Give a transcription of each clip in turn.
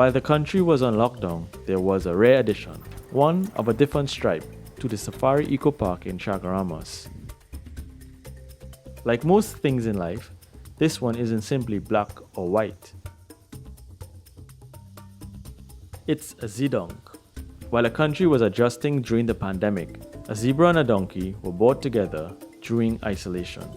While the country was on lockdown, there was a rare addition, one of a different stripe, to the Safari Eco Park in Chaguaramas. Like most things in life, this one isn't simply black or white. It's a Zedonk. While the country was adjusting during the pandemic, a zebra and a donkey were brought together during isolation.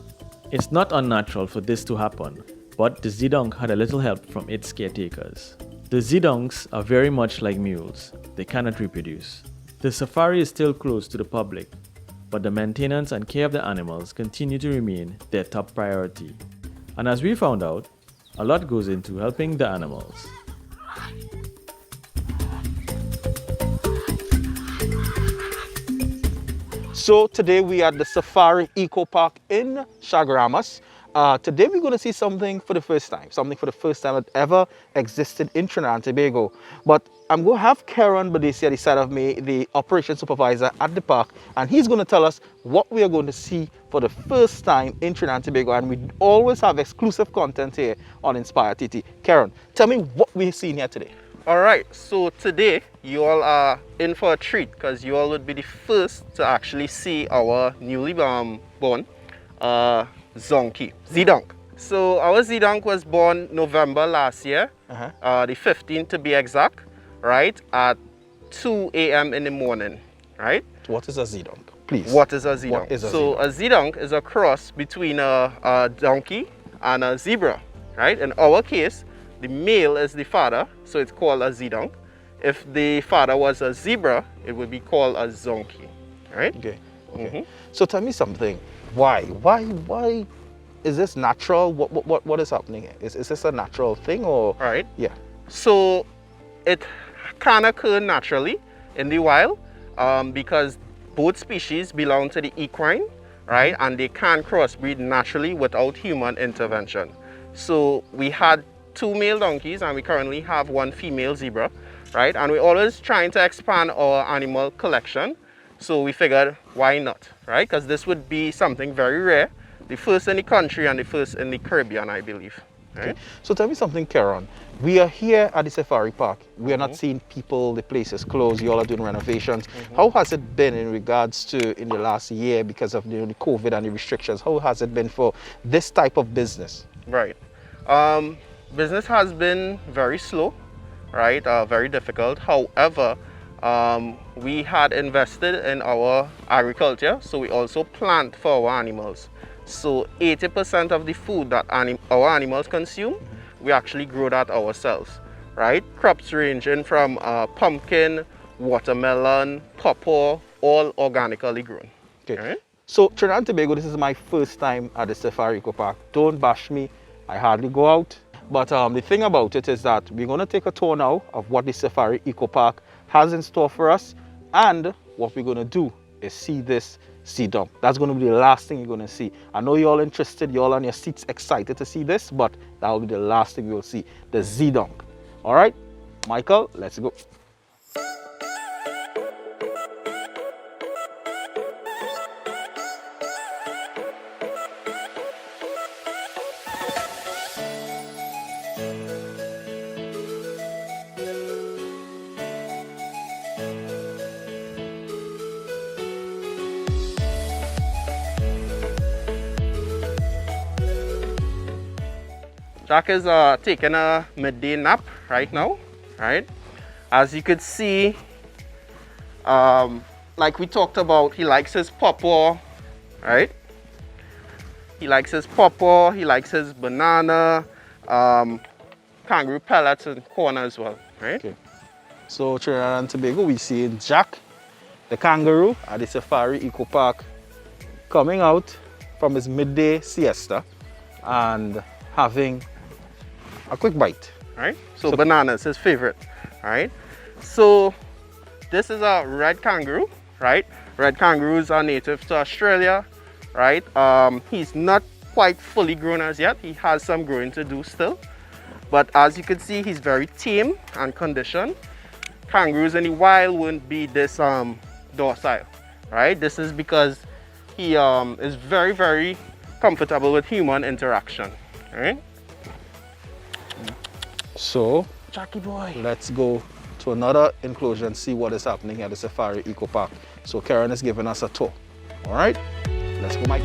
It's not unnatural for this to happen, but the Zedonk had a little help from its caretakers. The Zedonks are very much like mules. They cannot reproduce. The safari is still closed to the public, but the maintenance and care of the animals continue to remain their top priority. And as we found out, a lot goes into helping the animals. So today we are at the Safari Eco Park in Chaguaramas. Today we're going to see something for the first time that ever existed in Trinidad and Tobago. But I'm going to have Karen Badesi at the side of me, the operations supervisor at the park, and he's going to tell us what we are going to see for the first time in Trinidad and Tobago. And we always have exclusive content here on Inspire TT. Karen, tell me what we're seeing here today. All right, so today you all are in for a treat because you all would be the first to actually see our newly born Zedonk. So our Zedonk was born November last year, the 15th to be exact, right, at 2 a.m. in the morning, right? What is a Zedonk, please? What is a Zedonk? What is a So Zedonk? a Zedonk is a cross between a donkey and a zebra, right? In our case, the male is the father, so it's called a Zedonk. If the father was a zebra, it would be called a Zonky, right? Okay. So tell me something. Why is this natural? What is happening here? Is this a natural thing or? Right. Yeah. So it can occur naturally in the wild because both species belong to the equine, right? And they can crossbreed naturally without human intervention. So we had 2 male donkeys and we currently have 1 female zebra, right? And we're always trying to expand our animal collection. So we figured, why not, right? Because this would be something very rare, the first in the country and the first in the Caribbean, I believe. Right? Okay. So tell me something, Karen. We are here at the Safari Park. We are not seeing people, the place is closed, you all are doing renovations. How has it been in regards to in the last year because of the COVID and the restrictions? How has it been for this type of business? Right. Business has been very slow, right? Very difficult. However, we had invested in our agriculture, so we also plant for our animals. So 80% of the food that our animals consume, we actually grow that ourselves, right? Crops ranging from pumpkin, watermelon, pawpaw, all organically grown. Okay. Right? So Trinidad and Tobago, this is my first time at the Safari Eco Park. Don't bash me, I hardly go out. But the thing about it is that we're going to take a tour now of what the Safari Eco Park has in store for us. And what we're going to do is see this Zedonk. That's going to be the last thing you're going to see. I know you're all interested, you're all on your seats excited to see this, but that will be the last thing you'll see, the Zedonk. All right, Michael, let's go. Jack is taking a midday nap right now, right? As you could see, like we talked about, he likes his pawpaw, right? He likes his pawpaw, he likes his banana, kangaroo pellets and corn as well, right? Okay. So Trinidad and Tobago, we see Jack, the kangaroo, at the Safari Eco Park, coming out from his midday siesta and having a quick bite. Right? So bananas, his favorite, right? So this is a red kangaroo, right? Red kangaroos are native to Australia, right? He's not quite fully grown as yet. He has some growing to do still. But as you can see, he's very tame and conditioned. Kangaroos in the wild wouldn't be this docile, right? This is because he is very, very comfortable with human interaction, right? So Jackie boy. let's go to another enclosure and see what is happening at the Safari Eco Park. So Karen is giving us a tour. All right, let's go, Mike.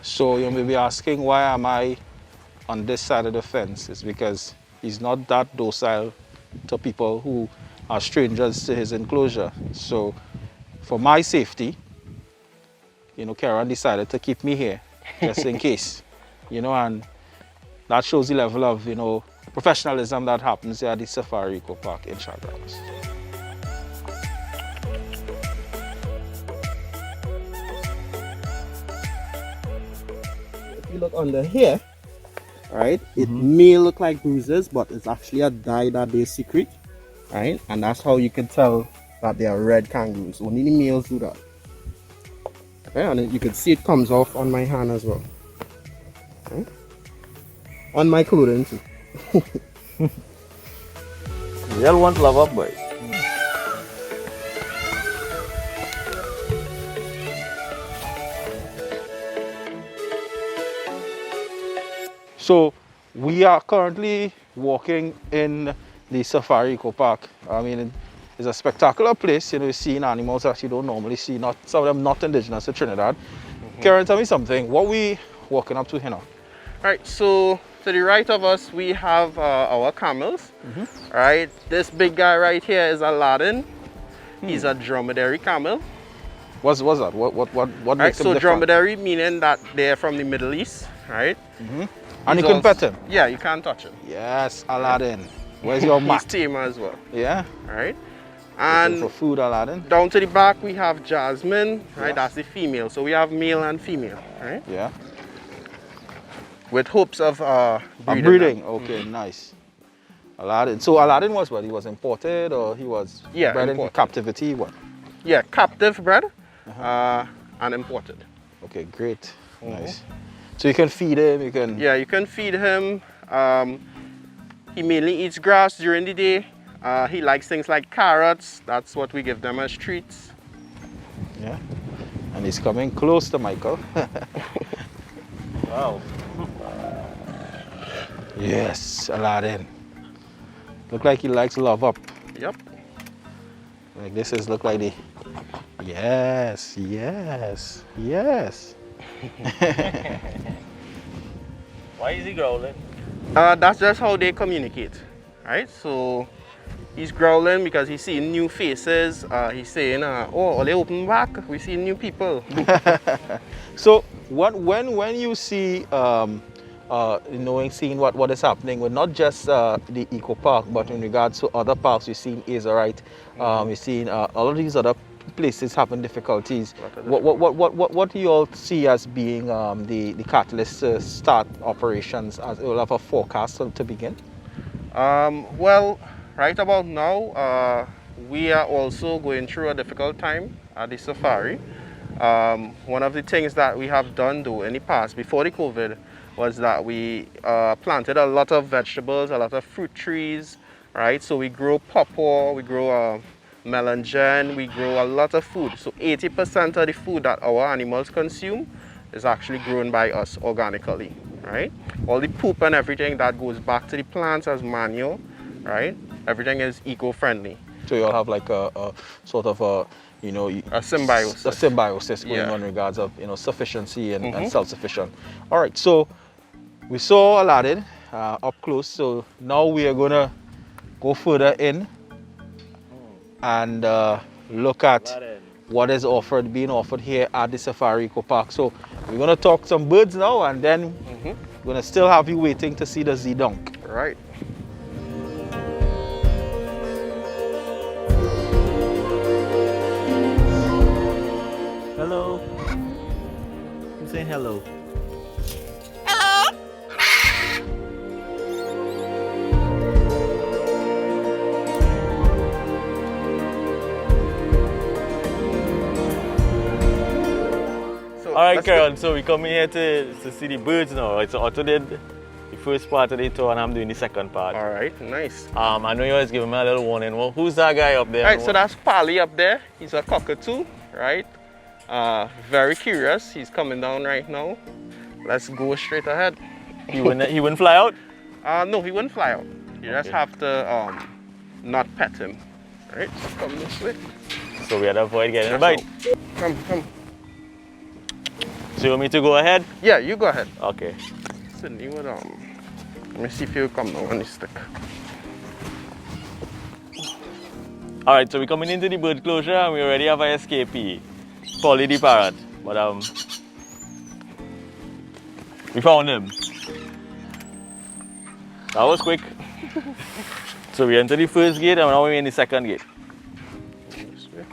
So you may be asking, why am I on this side of the fence? It's because he's not that docile to people who are strangers to his enclosure. So for my safety, you know, Karen decided to keep me here just in case, you know, and that shows the level of, you know, professionalism that happens here at the Safari Eco Park in Chaguaramas. If you look under here, right, it may look like bruises, but it's actually a dye that they secrete, right? And that's how you can tell that they are red kangaroos. Only the males do that. Okay, and you can see it comes off on my hand as well. Okay. On my clothing too. We all want love up, boys. So we are currently walking in the Safari Eco Park. I mean, it's a spectacular place. You know, you're seeing animals that you don't normally see. Not some of them not indigenous to Trinidad. Karen, tell me something. What we walking up to here now? Right, so to the right of us we have our camels. Right, this big guy right here is Aladdin. He's a dromedary camel. What's that? What Right, makes him so different? dromedary meaning that they're from the Middle East, right? And you He's can pet him. Yeah, you can't touch him. Yes, Aladdin. Where's your He's mat? tamer as well, Yeah. right? And for And food, Aladdin. down to the back we have Jasmine, right? Yes. That's the female. So we have male and female, right? Yeah. With hopes of breeding. Breeding. them. Okay, nice. Aladdin. So Aladdin was what? He was imported, or he was Yeah, bred in imported. captivity? What? Yeah, captive bred and imported. Okay, great. Nice. So you can feed him. You can. Yeah, you can feed him. He mainly eats grass during the day. He likes things like carrots. That's what we give them as treats. Yeah. And he's coming close to Michael. Wow. Yes, Aladdin. Look like he likes love up. Yep. Like this is look like the. Yes, yes, yes. Why is he growling? That's just how they communicate, right? So he's growling because he's seeing new faces. He's saying, "Oh, they open back. We see new people." So when you see seeing what is happening with not just the eco park, but in regards to other parks, you're seeing Azerite, you're seeing all of these other places having difficulties. What do you all see as being the catalyst to start operations, as well have a forecast to begin? Well, right about now, we are also going through a difficult time at the safari. One of the things that we have done though in the past, before the COVID, was that we planted a lot of vegetables, a lot of fruit trees, right? So we grow pawpaw, we grow melangen, we grow a lot of food. So 80% of the food that our animals consume is actually grown by us organically, right? All the poop and everything that goes back to the plants as manure, right? Everything is eco-friendly. So you all have like a sort of a symbiosis. A symbiosis going on in regards of sufficiency and self-sufficient. All right, so we saw Aladdin up close. So now we are gonna go further in and look at what is being offered here at the Safari Eco Park. So we're gonna talk some birds now, and then we're gonna still have you waiting to see the Zedonk. Right. Hello. Who's saying hello? So All right, let's Karen. So we come here to see the birds now. Right? So Otto did the first part of the tour, and I'm doing the second part. All right, nice. I know you always giving me a little warning. Well, who's that guy up there? All right, so that's Pali up there. He's a cockatoo, right? Very curious. He's coming down right now. let's go straight ahead. He wouldn't fly out? No, he wouldn't fly out. You just Okay. have to not pet him. Right? So come this way. So we had to avoid getting a That's bite. all. Come. So you want me to go ahead? Yeah, you go ahead. Okay. Sydney would let me see if you come down on the stick. Alright, so we're coming into the bird closure and we already have an escapee. Polly the parrot. But we found him. That was quick. So we entered the first gate and now we're in the second gate. This way.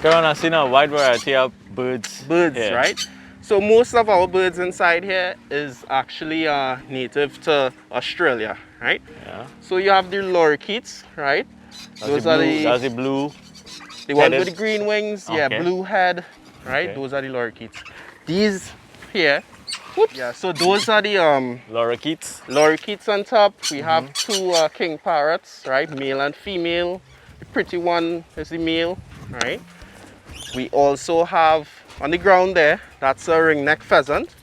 Karen, I've seen a wide variety of birds. Birds, here. right? So most of our birds inside here is actually native to Australia, right? Yeah. So you have the lorikeets, right? That's the blue. The ones with headed. the green wings, yeah, Okay. blue head, right? Okay. Those are the lorikeets. These here, whoops. Yeah, so those are the Lorikeets. lorikeets on top. We have two king parrots, right? Male and female. The pretty one is the male, right? We also have on the ground there, that's a ringneck pheasant.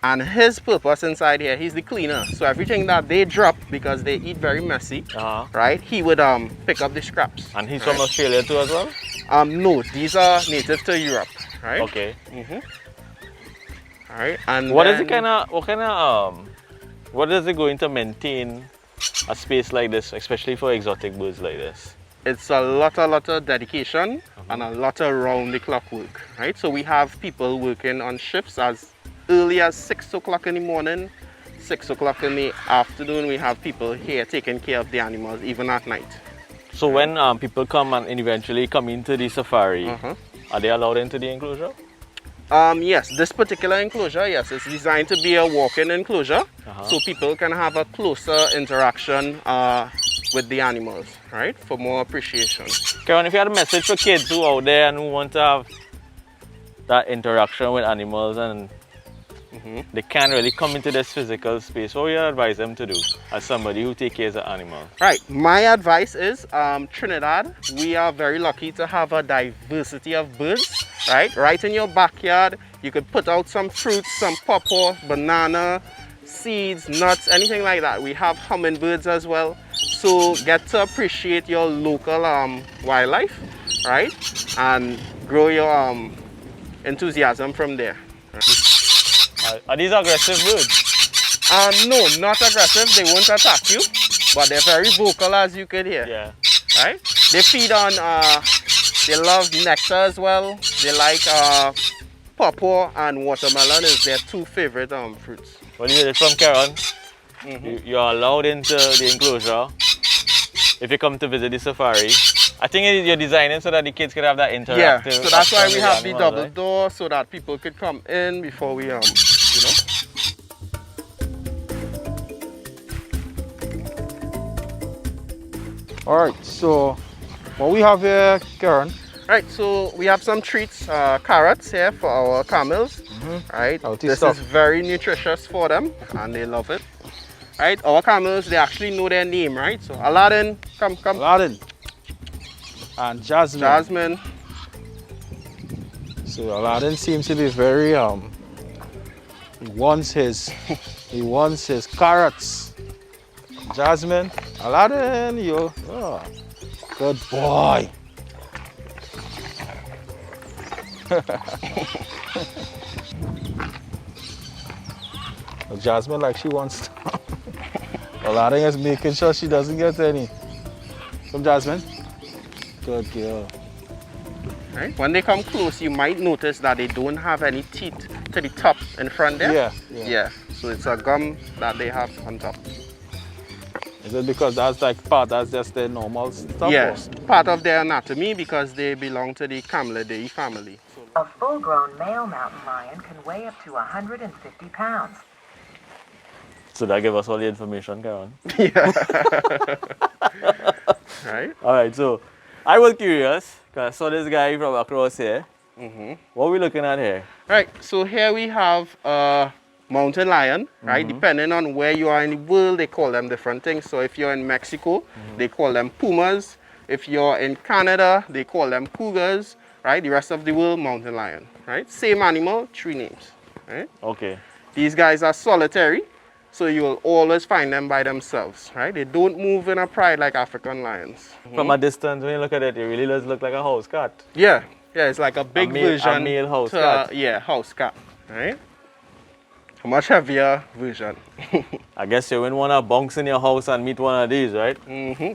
And his purpose inside here, he's the cleaner. So everything that they drop, because they eat very messy, right? He would pick up the scraps. And he's from Australia too as well? No, these are native to Europe, right? Okay. All right, and What is then- what is it going to maintain a space like this, especially for exotic birds like this? It's a lot of dedication and a lot of round-the-clock work, right? So we have people working on shifts as early as 6 o'clock in the morning, 6 o'clock in the afternoon. We have people here taking care of the animals, even at night. So when people come and eventually come into the safari, are they allowed into the enclosure? Yes, this particular enclosure, yes, it's designed to be a walk-in enclosure, so people can have a closer interaction with the animals, right, for more appreciation. Karen, if you had a message for kids who are out there and who want to have that interaction with animals and they can't really come into this physical space, what would you advise them to do as somebody who takes care of animals? Right, my advice is Trinidad, we are very lucky to have a diversity of birds, right in your backyard. You could put out some fruits, some pawpaw, banana, seeds, nuts, anything like that. We have hummingbirds as well. So get to appreciate your local wildlife, right? And grow your enthusiasm from there. Are these aggressive birds? No, not aggressive. They won't attack you, but they're very vocal, as you could hear. Yeah. Right? They feed on, they love nectar as well. They like pawpaw and watermelon is their two favorite fruits. Well, you heard it from Karen. You're allowed into the enclosure if you come to visit the safari. I think you're designing so that the kids could have that interactive. Yeah, so that's why action we with have the animals, double right? door so that people could come in before we, All right, so what we have here, Karen? Right, so we have some treats, carrots here for our camels. Right, Healthy this stuff. is very nutritious for them and they love it. Right, our camels, they actually know their name, right? So Aladdin, come. Aladdin and Jasmine. Jasmine. So Aladdin seems to be very he wants his carrots. Jasmine, Aladdin, good boy. Jasmine, like she wants to. Aladdin is making sure she doesn't get any. Come, Jasmine. Good girl. Right? When they come close, you might notice that they don't have any teeth to the top in front there. Yeah. So it's a gum that they have on top. Is it because that's just their normal stuff? Yes, part of their anatomy because they belong to the Camelidae family. A full-grown male mountain lion can weigh up to 150 pounds. So that gave us all the information, Karen. Right? All right, so I was curious because I saw this guy from across here. What are we looking at here? Right, so here we have a mountain lion, right? Depending on where you are in the world, they call them different things. So if you're in Mexico, they call them pumas. If you're in Canada, they call them cougars, right? The rest of the world, mountain lion, right? Same animal, 3 names. right? Okay. These guys are solitary, so you will always find them by themselves, right? They don't move in a pride like African lions. From a distance, when you look at it, it really does look like a house cat. Yeah, yeah, it's like a big a version male house to cat. yeah, house cat, right? A much heavier version. I guess you wouldn't want to bounce in your house and meet one of these, right?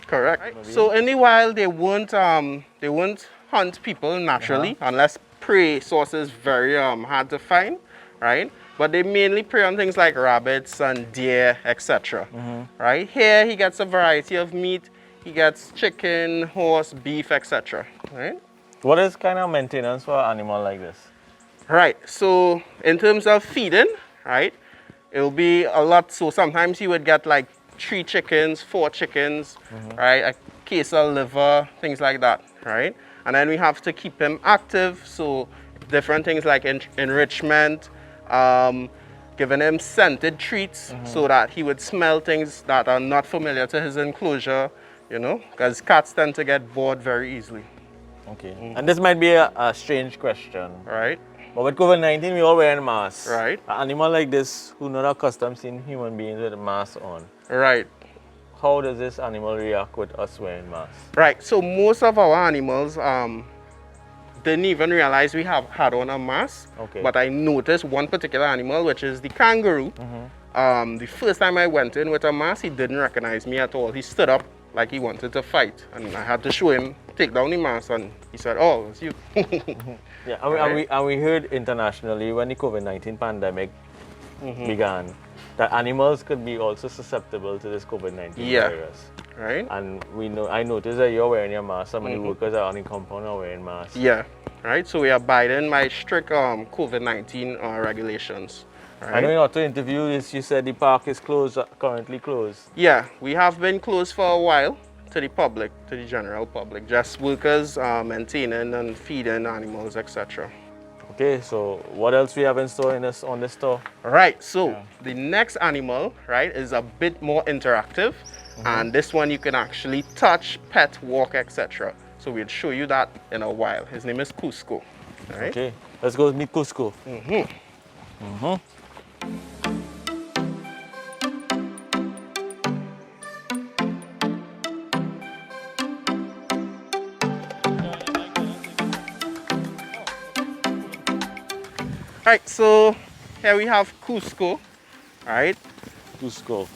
Correct. Right. So in the wild, they won't hunt people naturally unless prey source is very hard to find, right? But they mainly prey on things like rabbits and deer, etc. Right? Here he gets a variety of meat. He gets chicken, horse, beef, etc. Right? What is kind of maintenance for an animal like this? Right. So in terms of feeding, right, it'll be a lot. So sometimes you would get like 3 chickens, 4 chickens, right, a case of liver, things like that, right? And then we have to keep him active. So different things like enrichment, giving him scented treats so that he would smell things that are not familiar to his enclosure, you know, because cats tend to get bored very easily, Okay. And this might be a strange question. right? But with COVID-19, we all wearing masks. Right. An animal like this, who not accustomed seeing human beings with a mask on, Right. how does this animal react with us wearing masks? Right, so most of our animals didn't even realize we had on a mask. Okay. But I noticed one particular animal, which is the kangaroo. The first time I went in with a mask, he didn't recognize me at all. He stood up like he wanted to fight, and I had to show him, take down the mask, and he said, "Oh, it's you." Yeah, and we heard internationally when the COVID-19 pandemic began that animals could be also susceptible to this COVID-19 Yeah. virus. Right? And I noticed that you're wearing your mask. Some of the workers are on the compound are wearing masks. Yeah. Right. So we are abiding by strict COVID-19 regulations. Right? I know you're not to interview this. You said the park is closed, currently closed. Yeah, we have been closed for a while to the public, to the general public, just workers maintaining and feeding animals, etc. Okay, so what else we have in store on this store? Right, so the next animal, right, is a bit more interactive, and this one you can actually touch, pet, walk, etc. So we'll show you that in a while. His name is Cusco. All right? Okay, let's go meet Cusco. Right, so here we have Cusco, right? Cusco.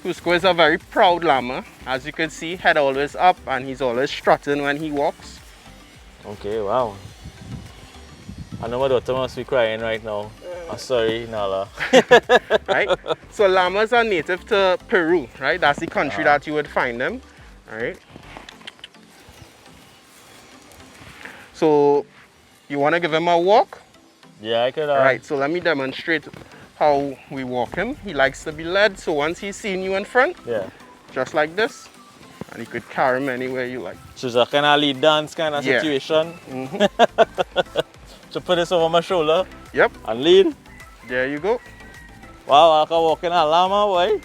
Cusco is a very proud llama. As you can see, head always up, and he's always strutting when he walks. Okay, wow. I know my daughter must be crying right now. I'm sorry, Nala. Right? So llamas are native to Peru, right? That's the country that you would find them, right? So you want to give him a walk? Yeah, I could. Right, so let me demonstrate how we walk him. He likes to be led, so once he's seen you in front, Yeah. just like this, and you could carry him anywhere you like. So it's a kind of lead dance kind of Yeah. situation. So put this over my shoulder Yep, and lead. there you go. Wow, I can walk in a llama, boy.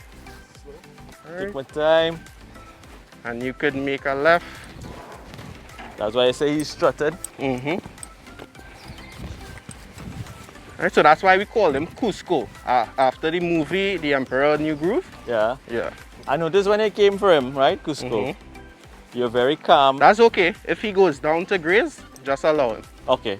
All Take right. my time. And you could make a left. That's why I say he's strutted. Right, so that's why we call him Cusco. After the movie, The Emperor New Groove. Yeah. Yeah. I noticed when I came for him, right, Cusco, you're very calm. That's okay. If he goes down to graze, just allow him. Okay.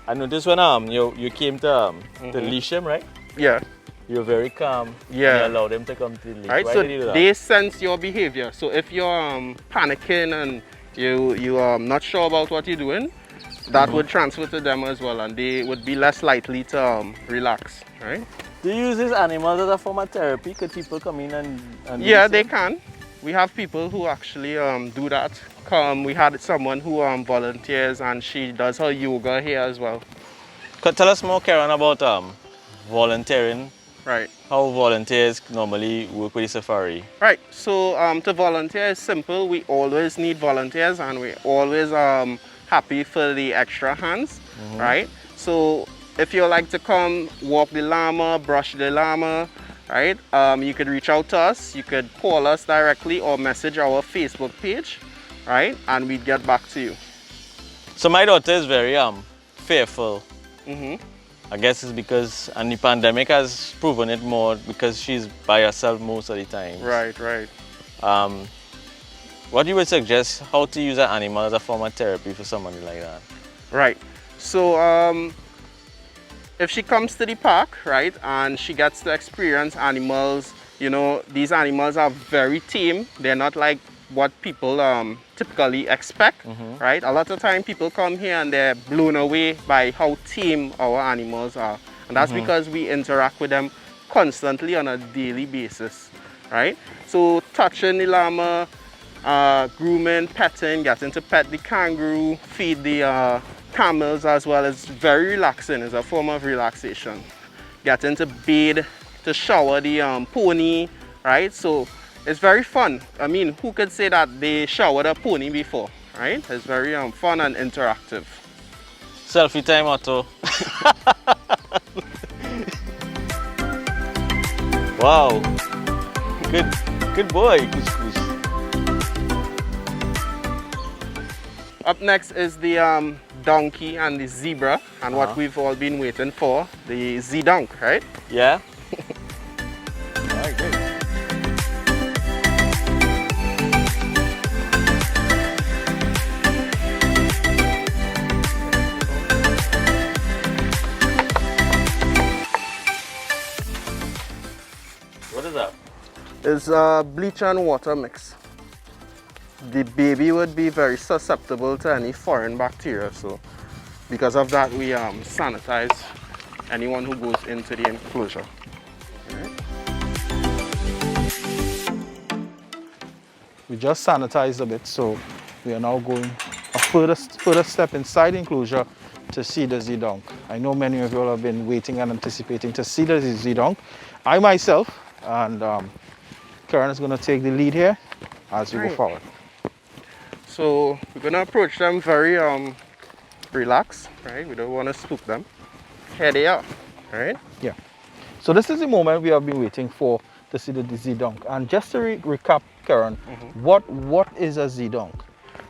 I noticed when you came to leash him, right? Yeah. You're very calm. Yeah. You allowed him to come to the leash. Right, Why so did you do that? they sense your behavior. So if you're panicking and you are not sure about what you're doing, that would transfer to them as well, and they would be less likely to relax, right? Do you use these animals as a form of therapy? Could people come in and do Yeah, this they here? can. We have people who actually do that. We had someone who volunteers, and she does her yoga here as well. Could tell us more, Karen, about volunteering. Right. How volunteers normally work with the safari. Right, so to volunteer is simple. We always need volunteers, and we're always happy for the extra hands, right? So if you like to come walk the llama, brush the llama, right? You could reach out to us. You could call us directly or message our Facebook page, right? And we'd get back to you. So my daughter is very fearful. I guess it's because, and the pandemic has proven it more because she's by herself most of the time. Right, right. What you would suggest how to use an animal as a form of therapy for somebody like that? Right. So if she comes to the park, right, and she gets to experience animals, you know, these animals are very tame. They're not like what people typically expect, right? A lot of time people come here and they're blown away by how tame our animals are. And that's because we interact with them constantly on a daily basis, right? So touching the llama, grooming, petting, getting to pet the kangaroo, feed the camels as well is very relaxing. It's a form of relaxation. Getting to bathe, to shower the pony, right? So it's very fun. I mean, who could say that they showered a pony before, right? It's very fun and interactive. Selfie time, Otto. Wow. Good boy, Couscous. Up next is the donkey and the zebra, and what we've all been waiting for, the Zedonk, right? Yeah? Alright, great. What is that? It's a bleach and water mix. The baby would be very susceptible to any foreign bacteria, so because of that we sanitize anyone who goes into the enclosure. We just sanitized a bit, so we are now going a further step inside the enclosure to see the Zedonk. I know many of you all have been waiting and anticipating to see the Zedonk. I myself and Karen is going to take the lead here as we go forward. So we're gonna approach them very relaxed, right? We don't want to spook them. Here they are, right? Yeah. So this is the moment we have been waiting for to see the Zedonk. And just to recap, Karen, what is a Zedonk?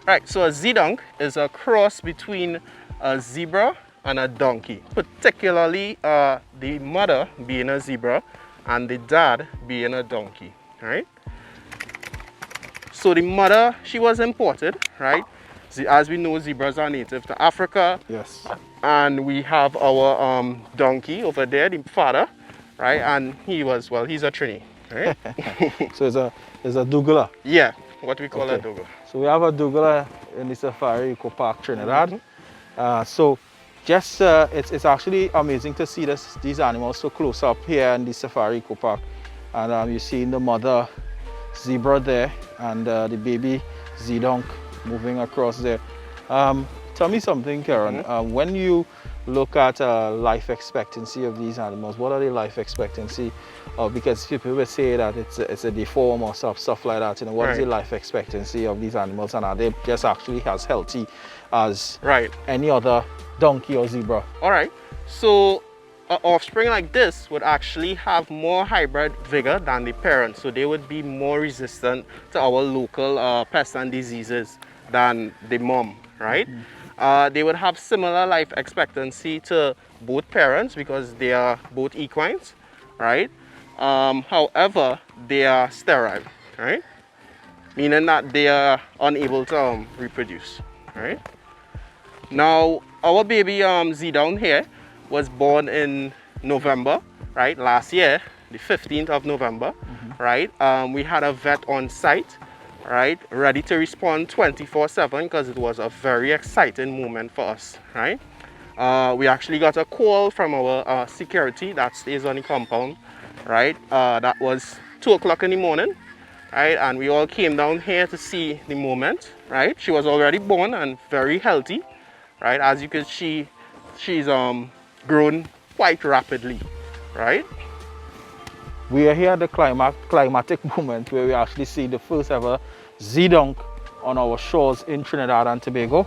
Right, so a Zedonk is a cross between a zebra and a donkey, particularly the mother being a zebra and the dad being a donkey, right? So the mother, she was imported, right? As we know, zebras are native to Africa. Yes. And we have our donkey over there, the father, right? And he's a Trini, right? So it's a Douglas. Yeah, what we call a dogo. So we have a Douglas in the Safari Eco Park, Trinidad. So just it's actually amazing to see these animals so close up here in the Safari Eco Park. And you're seeing the mother zebra there and the baby Zedonk moving across there. Tell me something, Karen. When you look at life expectancy of these animals, what are the life expectancy? Because people will say that it's a deform or stuff like that. You know, what is the life expectancy of these animals, and are they just actually as healthy as any other donkey or zebra? All right. So an offspring like this would actually have more hybrid vigor than the parent, so they would be more resistant to our local pests and diseases than the mom, right? They would have similar life expectancy to both parents because they are both equines, right? However, they are sterile, right? Meaning that they are unable to reproduce, right? Now, our baby Zedonk here was born in November, right? Last year, the 15th of November, right? We had a vet on site, right? Ready to respond 24/7 because it was a very exciting moment for us, right? We actually got a call from our security that stays on the compound, right? That was 2 o'clock in the morning, right? And we all came down here to see the moment, right? She was already born and very healthy, right? As you can see, she's grown quite rapidly, right? We are here at the climatic moment where we actually see the first ever Zedonk on our shores in Trinidad and Tobago.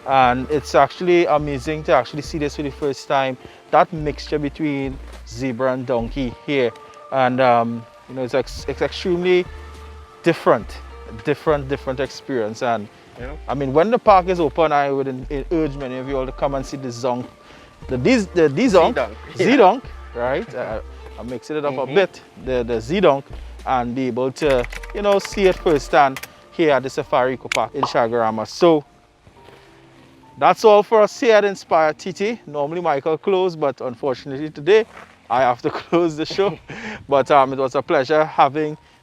And it's actually amazing to actually see this for the first time, that mixture between zebra and donkey here. And you know, it's extremely different experience. And I mean, when the park is open, I would urge many of you all to come and see the the Zedonk, Zedonk, yeah. Zedonk, right? I'm mixing it up a bit, the Zedonk, and be able to, you know, see it firsthand here at the Safari Eco Park in Chaguaramas. So that's all for us here at Inspire TT. Normally Michael close, but unfortunately today I have to close the show. But it was a pleasure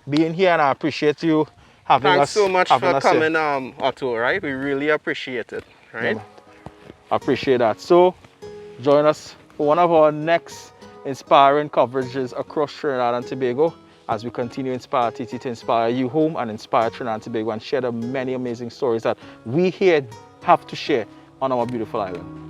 being here, and I appreciate you Thanks so much having for us here. coming, Otto, right? We really appreciate it, Yeah, right? man. I appreciate that. So join us for one of our next inspiring coverages across Trinidad and Tobago as we continue Inspire TT to inspire you home and inspire Trinidad and Tobago and share the many amazing stories that we here have to share on our beautiful island.